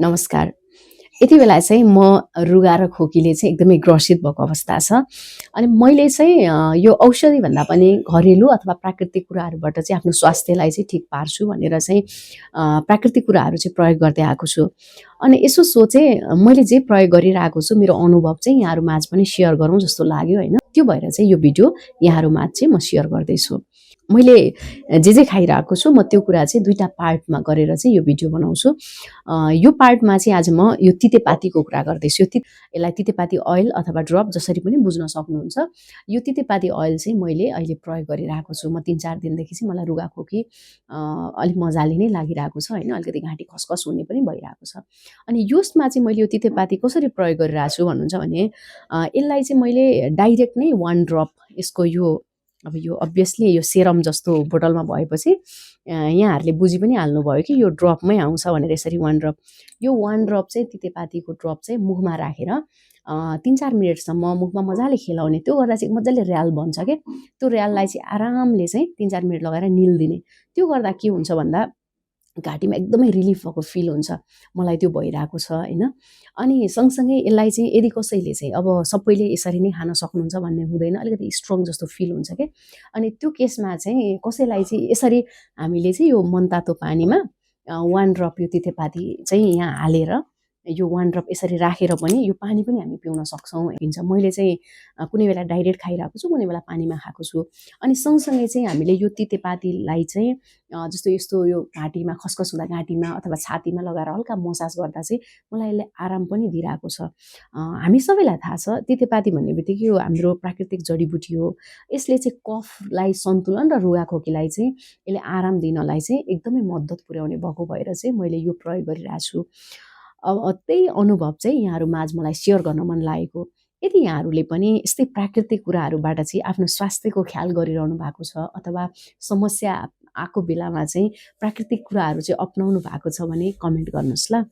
नमस्कार। यति बेला चाहिँ म रुगा र खोकीले चाहिँ एकदमै ग्रसित भएको अवस्था छ। अनि मैले चाहिँ यो औषधिभन्दा पनि घरेलु अथवा प्राकृतिक कुराहरूबाट चाहिँ आफ्नो स्वास्थ्यलाई चाहिँ ठिक पार्छु भनेर चाहिँ प्राकृतिक कुराहरू चाहिँ प्रयोग गर्दै आएको छु। अनि यसो सोचेँ मैले जे प्रयोग गरिरहेको छु मेरो अनुभव चाहिँ यहाँहरूमाझ पनि सेयर गरौँ जस्तो लाग्यो हैन। त्यो भएर चाहिँ यो भिडियो यहाँहरूमाझ चाहिँ म सेयर गर्दैछु। मैले जे खाइरहेको छु म त्यो कुरा चाहिँ दुईटा पार्टमा गरेर चाहिँ यो भिडियो बनाउँछु। यो पार्टमा चाहिँ आज म यो तितेपातीको कुरा गर्दैछु। यसलाई तितेपाती ओइल अथवा ड्रप जसरी पनि बुझ्न सक्नुहुन्छ। यो तितेपाती ओइल चाहिँ मैले अहिले प्रयोग गरिरहेको छु। म 3-4 दिनदेखि चाहिँ मलाई रुगा खोकी अलिक मजाले नै लागिरहेको छ हैन। अलिकति घाँटी खसखस हुने पनि भइरहेको छ। अनि यसमा चाहिँ मैले यो तितेपाती कसरी प्रयोग गरिरहेको छु भन्नुहुन्छ भने यसलाई चाहिँ मैले डाइरेक्ट नै 1 ड्रप यसको अब यो अभियसली यो सेरम जस्तो बोतलमा भएपछि यहाँहरूले बुझी पनि हाल्नुभयो कि यो ड्रपमै आउँछ भनेर। यसरी 1 ड्रप, यो 1 ड्रप चाहिँ तितेपातीको ड्रप चाहिँ मुखमा राखेर 3-4 मिनटसम्म मुखमा मजाले खेलाउने। त्यो गर्दा चाहिँ मजाले र्याल बन्छ के। त्यो र्याललाई चाहिँ आरामले चाहिँ 3-4 मिनट लगाएर निल्दिने। त्यो गर्दा के हुन्छ भन्दा घाँटीमा एकदमै रिलिफ भएको फिल हुन्छ। मलाई त्यो भइरहेको छ हैन। अनि सँगसँगै यसलाई चाहिँ यदि कसैले चाहिँ अब सबैले यसरी नै खान सक्नुहुन्छ भन्ने हुँदैन। अलिकति स्ट्रङ जस्तो फिल हुन्छ के। अनि त्यो केसमा चाहिँ कसैलाई चाहिँ यसरी हामीले चाहिँ यो मनतातो पानीमा 1 ड्रप यो तितेपाती चाहिँ यहाँ हालेर यो 1 ड्रप यसरी राखेर पनि यो पानी पनि हामी पिउन सक्छौँ भन्छ। मैले चाहिँ कुनै बेला डाइरेक्ट खाइरहेको छु, कुनै बेला पानीमा खाएको छु। अनि सँगसँगै चाहिँ हामीले यो तितेपातीलाई चाहिँ जस्तो यस्तो यो घाँटीमा खसखस हुँदा घाँटीमा अथवा छातीमा लगाएर हल्का मसाज गर्दा चाहिँ मलाई यसले आराम पनि दिइरहेको छ। हामी सबैलाई थाहा छ तितेपाती भन्ने बित्तिकै यो हाम्रो प्राकृतिक जडीबुटी हो। यसले चाहिँ कफलाई सन्तुलन र रुगा खोकीलाई चाहिँ यसले आराम दिनलाई चाहिँ एकदमै मद्दत पुर्याउने भएको भएर चाहिँ मैले यो प्रयोग गरिरहेको छु। अब त्यही अनुभव चाहिँ यहाँहरूमाझ मलाई सेयर गर्न मन लागेको। यदि यहाँहरूले पनि यस्तै प्राकृतिक कुराहरूबाट चाहिँ आफ्नो स्वास्थ्यको ख्याल गरिरहनु भएको छ अथवा समस्या आएको बेलामा चाहिँ प्राकृतिक कुराहरू चाहिँ अपनाउनु भएको छ भने कमेन्ट गर्नुहोस् ल।